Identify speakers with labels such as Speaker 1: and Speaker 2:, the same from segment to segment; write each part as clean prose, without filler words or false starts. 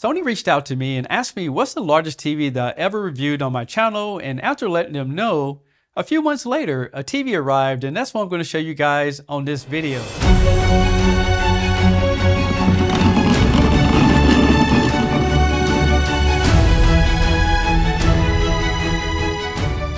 Speaker 1: Sony reached out to me and asked me what's the largest TV that I ever reviewed on my channel, and after letting them know, a few months later, a TV arrived, and that's what I'm going to show you guys on this video.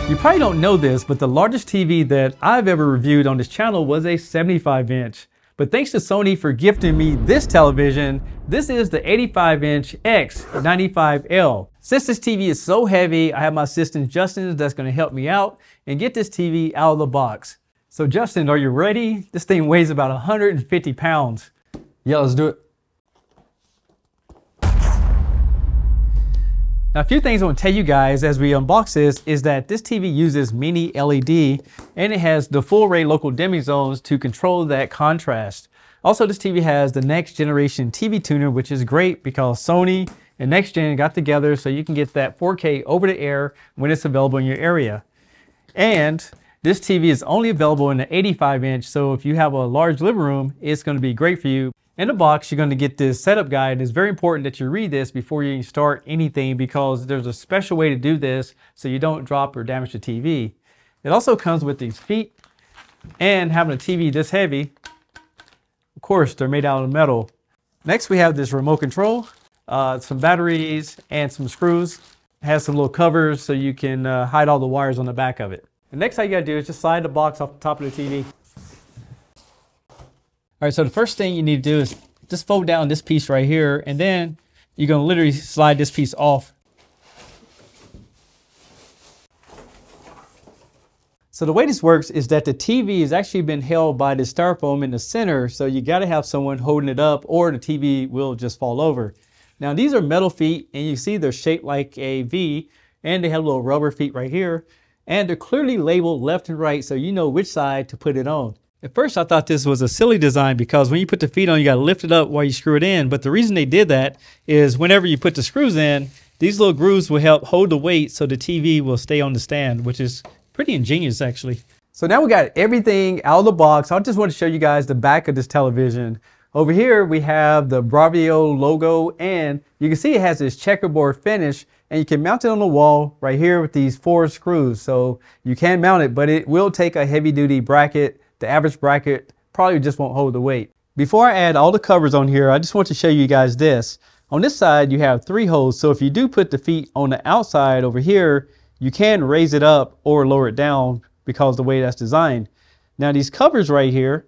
Speaker 1: You probably don't know this, but the largest TV that I've ever reviewed on this channel was a 75-inch. But thanks to Sony for gifting me this television, this is the 85-inch X95L. Since this TV is so heavy, I have my assistant Justin that's going to help me out and get this TV out of the box. So Justin, are you ready? This thing weighs about 150 pounds. Yeah, let's do it. Now, a few things I want to tell you guys as we unbox this is that this TV uses mini LED and it has the full array local dimming zones to control that contrast. Also, this TV has the next generation TV tuner, which is great because Sony and Next Gen got together so you can get that 4K over the air when it's available in your area. And this TV is only available in the 85-inch, so if you have a large living room, it's going to be great for you. In the box, you're going to get this setup guide. It's very important that you read this before you start anything because there's a special way to do this so you don't drop or damage the TV. It also comes with these feet, and having a TV this heavy, of course, they're made out of metal. Next, we have this remote control, some batteries, and some screws. It has some little covers so you can hide all the wires on the back of it. The next thing you got to do is just slide the box off the top of the TV. All right, so the first thing you need to do is just fold down this piece right here, and then you're going to literally slide this piece off. So the way this works is that the TV has actually been held by the styrofoam in the center, so you got to have someone holding it up or the TV will just fall over. Now these are metal feet, and you see they're shaped like a V, and they have little rubber feet right here, and they're clearly labeled left and right so you know which side to put it on. At first, I thought this was a silly design because when you put the feet on, you got to lift it up while you screw it in. But the reason they did that is whenever you put the screws in, these little grooves will help hold the weight so the TV will stay on the stand, which is pretty ingenious, actually. So now we got everything out of the box. I just want to show you guys the back of this television. Over here, we have the Barbie logo, and you can see it has this checkerboard finish, and you can mount it on the wall right here with these 4 screws. So you can mount it, but it will take a heavy-duty bracket. The average bracket probably just won't hold the weight. Before I add all the covers on here, I just want to show you guys this. On this side, you have 3 holes. So if you do put the feet on the outside over here, you can raise it up or lower it down because of the way that's designed. Now these covers right here,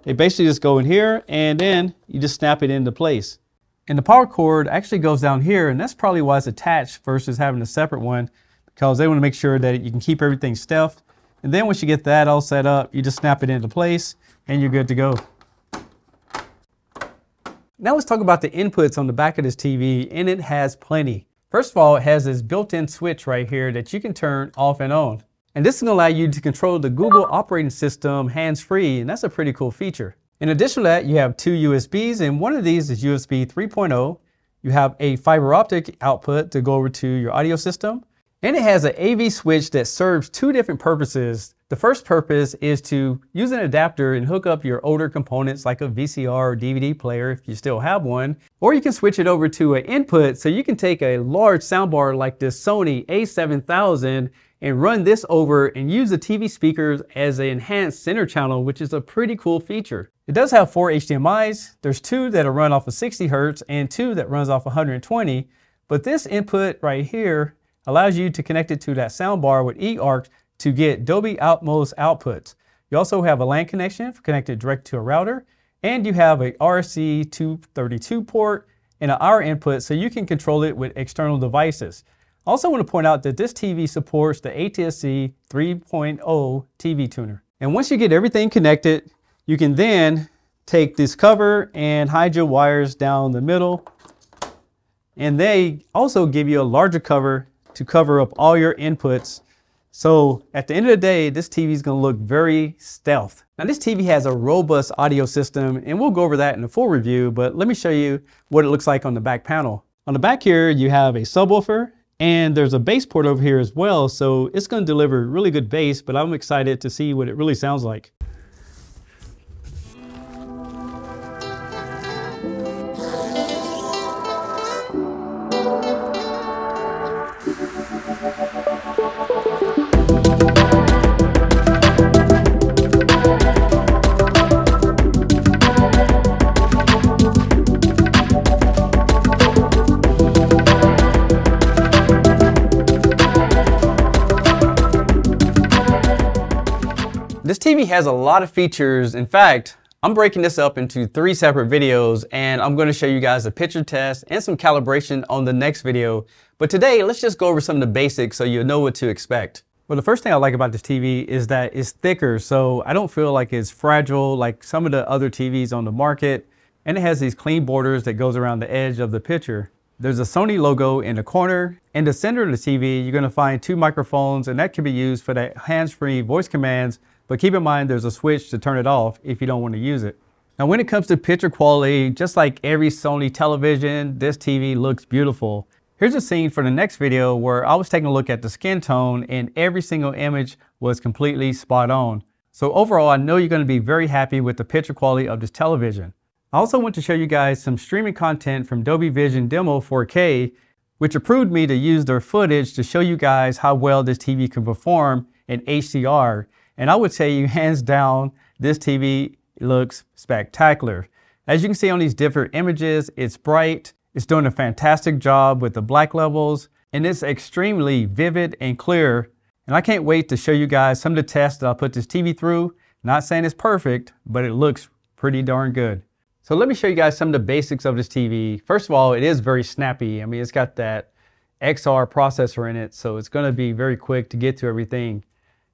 Speaker 1: they basically just go in here and then you just snap it into place. And the power cord actually goes down here, and that's probably why it's attached versus having a separate one, because they want to make sure that you can keep everything stealth. And then once you get that all set up, you just snap it into place and you're good to go. Now let's talk about the inputs on the back of this TV, and it has plenty. First of all, it has this built-in switch right here that you can turn off and on. And this is going to allow you to control the Google operating system hands-free, and that's a pretty cool feature. In addition to that, you have 2 USBs, and one of these is USB 3.0. You have a fiber optic output to go over to your audio system. And it has an AV switch that serves 2 different purposes. The first purpose is to use an adapter and hook up your older components like a VCR or DVD player if you still have one. Or you can switch it over to an input so you can take a large soundbar like this Sony A7000 and run this over and use the TV speakers as an enhanced center channel, which is a pretty cool feature. It does have 4 HDMIs. There's 2 that run off of 60 Hertz and 2 that runs off 120. But this input right here allows you to connect it to that soundbar with eARC to get Dolby Atmos outputs. You also have a LAN connection connected direct to a router, and you have a RC232 port and an IR input so you can control it with external devices. I also want to point out that this TV supports the ATSC 3.0 TV tuner. And once you get everything connected, you can then take this cover and hide your wires down the middle. And they also give you a larger cover to cover up all your inputs. So at the end of the day, this TV is going to look very stealth. Now this TV has a robust audio system, and we'll go over that in the full review, but let me show you what it looks like on the back panel. On the back here, you have a subwoofer, and there's a bass port over here as well, so it's going to deliver really good bass, but I'm excited to see what it really sounds like. This TV has a lot of features. In fact, I'm breaking this up into 3 separate videos, and I'm going to show you guys a picture test and some calibration on the next video. But today, let's just go over some of the basics so you know what to expect. Well, the first thing I like about this TV is that it's thicker, so I don't feel like it's fragile like some of the other TVs on the market. And it has these clean borders that goes around the edge of the picture. There's a Sony logo in the corner. In the center of the TV, you're going to find 2 microphones, and that can be used for the hands-free voice commands. But keep in mind, there's a switch to turn it off if you don't want to use it. Now, when it comes to picture quality, just like every Sony television, this TV looks beautiful. Here's a scene for the next video where I was taking a look at the skin tone, and every single image was completely spot on. So overall, I know you're going to be very happy with the picture quality of this television. I also want to show you guys some streaming content from Dolby Vision Demo 4K, which approved me to use their footage to show you guys how well this TV can perform in HDR. And I would say you hands down, this TV looks spectacular. As you can see on these different images, it's bright, it's doing a fantastic job with the black levels, and it's extremely vivid and clear. And I can't wait to show you guys some of the tests that I'll put this TV through. Not saying it's perfect, but it looks pretty darn good. So let me show you guys some of the basics of this TV. First of all, it is very snappy. I mean, it's got that XR processor in it, so it's gonna be very quick to get to everything.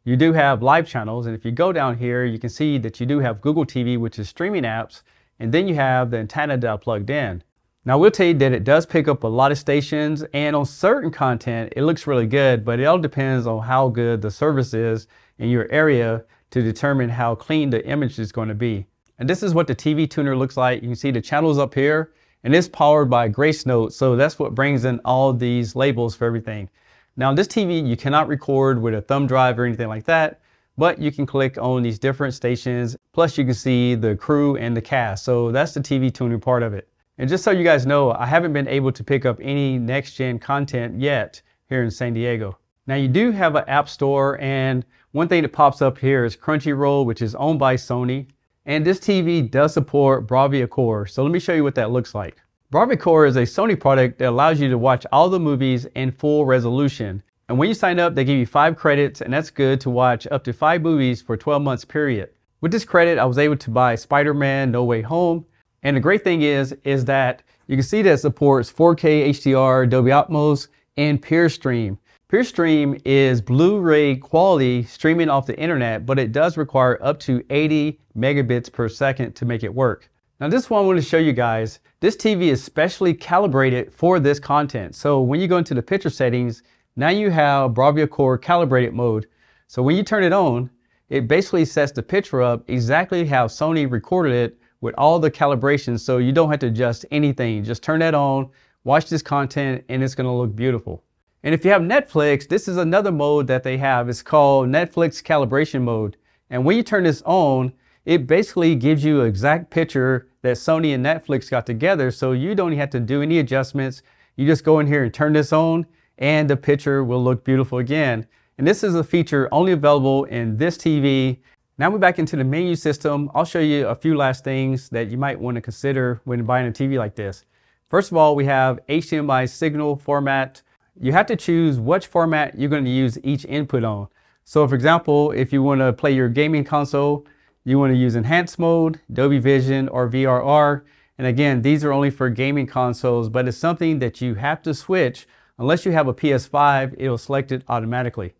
Speaker 1: You do have live channels, and if you go down here, you can see that you do have Google TV, which is streaming apps, and then you have the antenna that I plugged in. Now, I will tell you that it does pick up a lot of stations, and on certain content, it looks really good, but it all depends on how good the service is in your area to determine how clean the image is going to be. And this is what the TV tuner looks like. You can see the channels up here, and it's powered by Grace Note, so that's what brings in all these labels for everything. Now, this TV, you cannot record with a thumb drive or anything like that, but you can click on these different stations. Plus, you can see the crew and the cast. So that's the TV tuning part of it. And just so you guys know, I haven't been able to pick up any next-gen content yet here in San Diego. Now, you do have an app store, and one thing that pops up here is Crunchyroll, which is owned by Sony. And this TV does support Barbie Core. So let me show you what that looks like. Barbie Core is a Sony product that allows you to watch all the movies in full resolution. And when you sign up, they give you 5 credits, and that's good to watch up to 5 movies for 12 months period. With this credit, I was able to buy Spider-Man No Way Home. And the great thing is that you can see that it supports 4K HDR, Dolby Atmos, and PureStream. PureStream is Blu-ray quality streaming off the internet, but it does require up to 80 megabits per second to make it work. Now, this is what I want to show you guys. This TV is specially calibrated for this content. So when you go into the picture settings, now you have Barbie Core calibrated mode. So when you turn it on, it basically sets the picture up exactly how Sony recorded it with all the calibrations, so you don't have to adjust anything. Just turn that on, watch this content, and it's gonna look beautiful. And if you have Netflix, this is another mode that they have. It's called Netflix calibration mode. And when you turn this on, it basically gives you an exact picture that Sony and Netflix got together, so you don't have to do any adjustments. You just go in here and turn this on, and the picture will look beautiful again. And this is a feature only available in this TV. Now we're back into the menu system. I'll show you a few last things that you might want to consider when buying a TV like this. First of all, we have HDMI signal format. You have to choose which format you're going to use each input on. So for example, if you want to play your gaming console, you want to use enhanced mode, Dolby Vision, or VRR. And again, these are only for gaming consoles, but it's something that you have to switch. Unless you have a PS5, it'll select it automatically.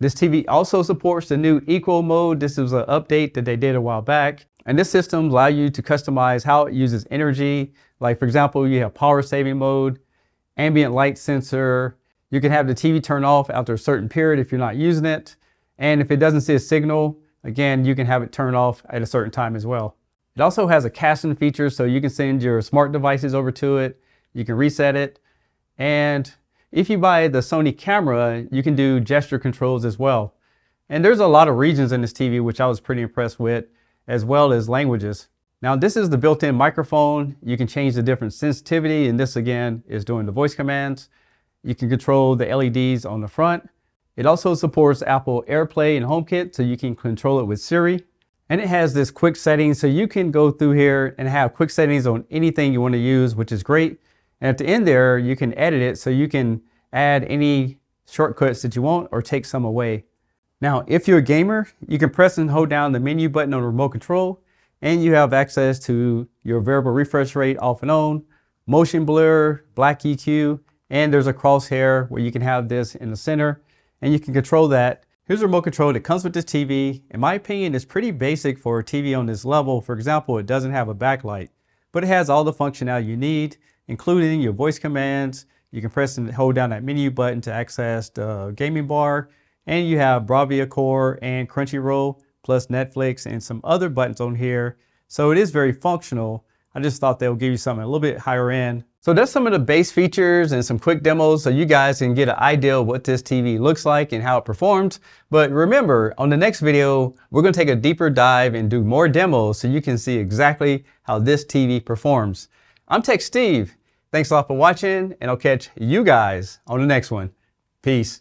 Speaker 1: This TV also supports the new Eco mode. This is an update that they did a while back. And this system allows you to customize how it uses energy. Like for example, you have power saving mode, ambient light sensor. You can have the TV turn off after a certain period if you're not using it. And if it doesn't see a signal, again, you can have it turn off at a certain time as well. It also has a casting feature, so you can send your smart devices over to it. You can reset it. And if you buy the Sony camera, you can do gesture controls as well. And there's a lot of regions in this TV, which I was pretty impressed with, as well as languages. Now this is the built-in microphone. You can change the different sensitivity, and this again is doing the voice commands. You can control the LEDs on the front. It also supports Apple AirPlay and HomeKit, so you can control it with Siri. And it has this quick settings, so you can go through here and have quick settings on anything you want to use, which is great. And at the end there, you can edit it, so you can add any shortcuts that you want or take some away. Now, if you're a gamer, you can press and hold down the menu button on the remote control, and you have access to your variable refresh rate off and on, motion blur, black EQ, and there's a crosshair where you can have this in the center, and you can control that. Here's a remote control that comes with this TV. In my opinion, it's pretty basic for a TV on this level. For example, it doesn't have a backlight, but it has all the functionality you need, including your voice commands. You can press and hold down that menu button to access the gaming bar, and you have Barbie Core and Crunchyroll, plus Netflix and some other buttons on here. So it is very functional. I just thought they'll give you something a little bit higher end. So that's some of the base features and some quick demos so you guys can get an idea of what this TV looks like and how it performs. But remember, on the next video, we're gonna take a deeper dive and do more demos so you can see exactly how this TV performs. I'm Tech Steve. Thanks a lot for watching, and I'll catch you guys on the next one. Peace.